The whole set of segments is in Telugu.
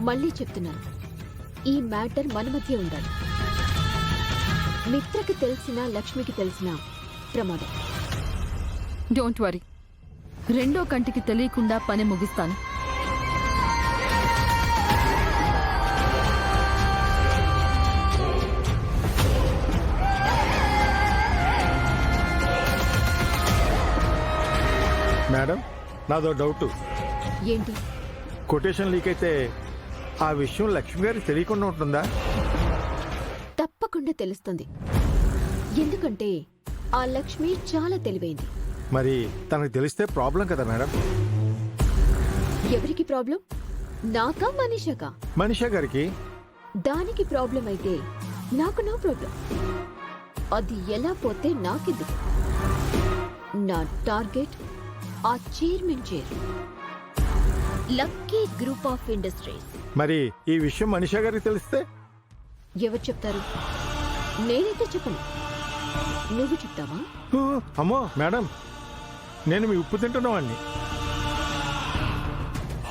మళ్ళీ చెప్తున్నాను, ఈ మ్యాటర్ మన మధ్య ఉండాలి. మిత్రకి తెలిసినా లక్ష్మికి తెలిసినా ప్రమాదం. డోంట్ వరీ, రెండో కంటికి తెలియకుండా పని ముగిస్తాను. మేడం, నాదో డౌట్. ఏంటి? కొటేషన్ లీక్ అయితే ఆ విషయం లక్ష్మి గారికి తెలియకుండా ఉంటుందా? తప్పకుండా తెలుస్తుంది. ఎందుకంటే ఆ లక్ష్మి చాలా తెలివైంది. మరి తనకు తెలిస్తే ప్రాబ్లం కదా మేడం? ఎవరికి ప్రాబ్లం? నాకా మనీషాకా? మనీషా గారికి. దానికి ప్రాబ్లం అయితే నాకు నో ప్రాబ్లం. అది ఎలా పోతే నాకెందుకు? నా టార్గెట్ ఆ chairman chair, lucky group of industries. మరి ఈ విషయం మనీషా గారికి తెలిస్తే? ఎవరు చెప్తారు? నేనైతే చెప్పను. నువ్వు చెప్తావా? అమ్మో మేడం, నేను మీ ఉప్పు తింటున్నావాణ్ణి.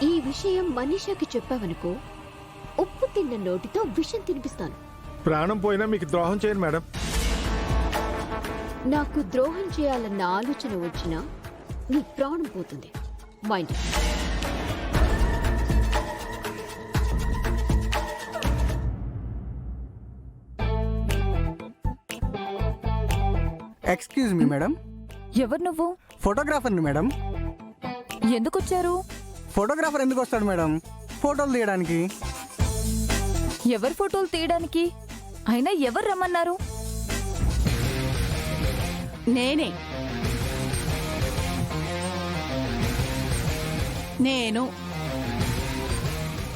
ఈ విషయం మనీషాకి చెప్పావనుకో, ఉప్పు తిన్న నోటితో విషం తినిపిస్తాను. ప్రాణం పోయినా మీకు ద్రోహం చేయను మేడం. నాకు ద్రోహం చేయాలన్న ఆలోచన వచ్చినా నీ ప్రాణం పోతుంది. మైండ్. Excuse me madam. ఎవరు నువ్వు? ఫోటోగ్రాఫర్ని మేడం. ఎందుకొచ్చారు? ఫోటోగ్రాఫర్ ఎందుకు వస్తాడు మేడం? ఫోటోలు తీయడానికి. ఎవరి ఫోటోలు తీయడానికి? అయినా ఎవరు రమ్మన్నారు? నేనే.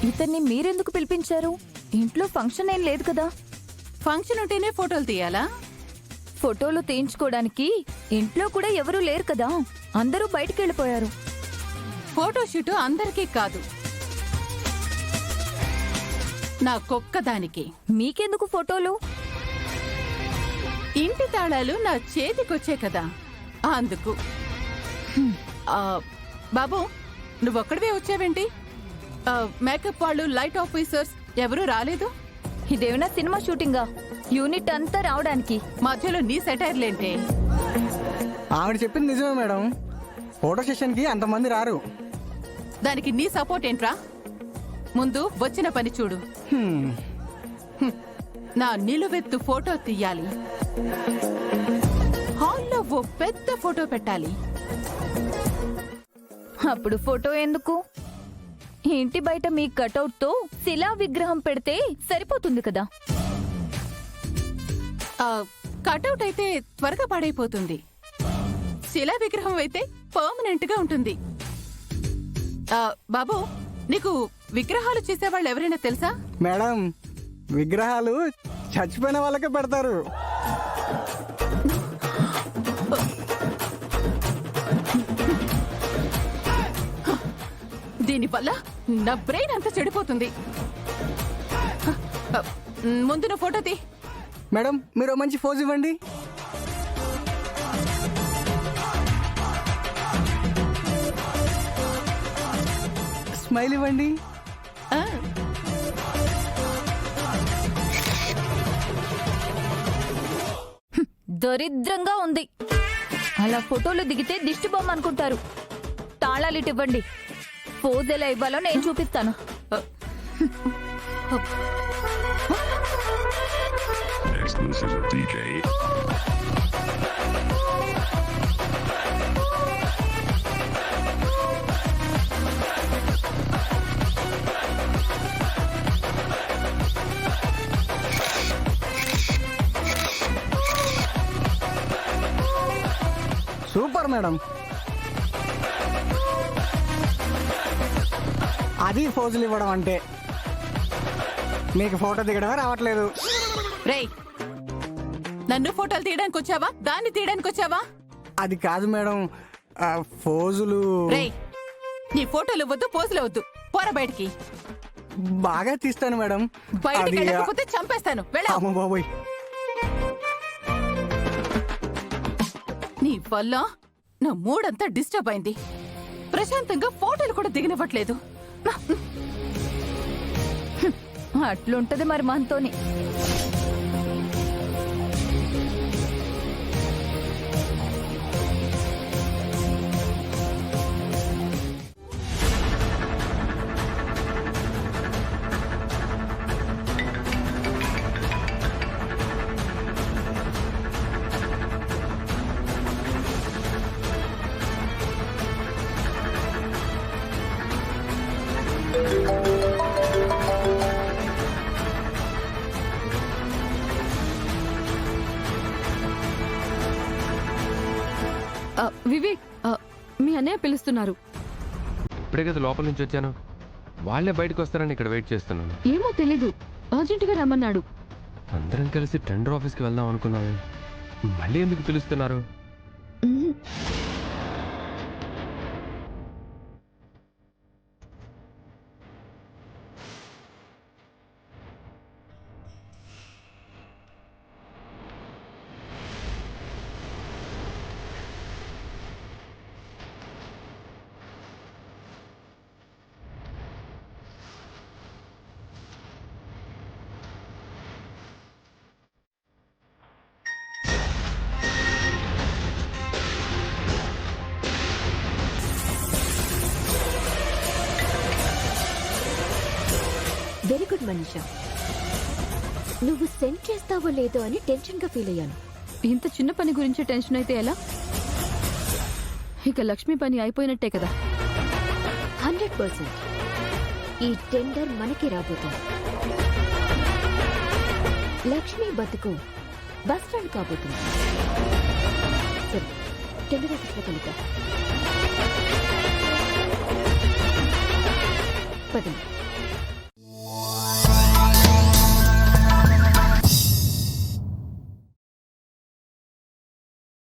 ఇతన్ని మీరెందుకు పిలిపించారు? ఇంట్లో ఫంక్షన్ ఏం లేదు కదా? ఫంక్షన్ ఉంటేనే ఫోటోలు తీయాలా? ఫోటోలు తీయించుకోవడానికి ఇంట్లో కూడా ఎవరూ లేరు కదా, అందరూ బయటికి వెళ్ళిపోయారు. ఫోటోషూట్ అందరికీ కాదు, నాకొక్కదానికి. మీకెందుకు ఫోటోలు? ఇంటి తాళాలు నా చేతికొచ్చే కదా, అందుకు. బాబు, నువ్వొక్కడివే వచ్చావేంటి? మేకప్ వాళ్ళు, లైట్ ఆఫీసర్స్ ఎవరూ రాలేదు? ఇదేమైనా సినిమా షూటింగా? యూనిట్ అంతా రావడానికి మధ్యలో నీ సెటైర్లేంటే? ఆవిడ చెప్పింది నిజమే మేడం. ఫోటో సెషన్కి అంతమంది రారు. దానికి నీ సపోర్ట్ ఏంట్రా? ముందు వచ్చిన పని చూడు. నా నిలువెత్తు ఫోటో తీయాలి, హాల్లో ఓ పెద్ద ఫోటో పెట్టాలి. అప్పుడు ఫోటో ఎందుకు? ఇంటి బయట మీ కటౌట్ తో శిలా విగ్రహం పెడితే సరిపోతుంది కదా. కటౌట్ అయితే త్వరగా పాడైపోతుంది, శిలా విగ్రహం అయితే పర్మనెంట్ గా ఉంటుంది. బాబు, నీకు విగ్రహాలు చేసేవాళ్ళు ఎవరైనా తెలుసా? మేడం, విగ్రహాలు చచ్చిపోయిన వాళ్ళకే పెడతారు. దీనివల్ల నా బ్రెయిన్ అంతా చెడిపోతుంది. ముందు నా ఫోటో తీ. మేడం, మీరు మంచి ఫోజ్ ఇవ్వండి. స్మైల్ ఇవ్వండి. దరిద్రంగా ఉంది. అలా ఫోటోలు దిగితే దిష్టి బొమ్మ అనుకుంటారు. తాళాలిటి ఇవ్వండి. పోజ్ ఎలా ఇవ్వాలో నేను చూపిస్తాను. Exclusive DJ. Super madam. అది ఫోజులు ఇవ్వడం అంటే. మీకు ఫోటో దిగడమే రావట్లేదు. రేయ్, నన్ను ఫోటోలు తీయడానికి వచ్చావా, దాన్ని తీయడానికి వచ్చావా? అది కాదు మేడం, ఫోజులు. రేయ్, నీ ఫోటోలు వద్దు, పోజులు వద్దు, పోరా బయటికి. బాగా తీస్తాను మేడం. బయటికి వెళ్ళకపోతే చంపేస్తాను. అమ్మ బాబోయ్, నీ వల్ల నా మూడంతా డిస్టర్బ్ అయింది. ప్రశాంతంగా ఫోటోలు కూడా దిగనివ్వట్లేదు. అట్లుంటది మరి మనతోని. వివేక్, మీ అన్నయ్య పిలుస్తున్నారు. ఇప్పుడే కదా లోపల నుంచి వచ్చాను. వాళ్ళే బయటకు వస్తారని ఇక్కడ వెయిట్ చేస్తున్నాను. ఏమో తెలీదు, అర్జెంటుగా రమ్మన్నాడు. అందరం కలిసి టెండర్ ఆఫీస్కి వెళ్దాం అనుకున్నాము. మళ్ళీ ఎందుకు పిలుస్తున్నారు? Very good Manisha. నువ్వు సెండ్ చేస్తావో లేదో అని టెన్షన్ గా ఫీల్ అయ్యాను. ఇంత చిన్న పని గురించి టెన్షన్ అయితే ఎలా? ఇక లక్ష్మి పని అయిపోయినట్టే కదా. 100% ఈ టెండర్ మనకి రాబోతుంది. లక్ష్మి బతుకు బస్ స్టాండ్ కాబోతుంది. సరే, టెండర్ ఆఫీస్లో కలుద్దాం. పదండి.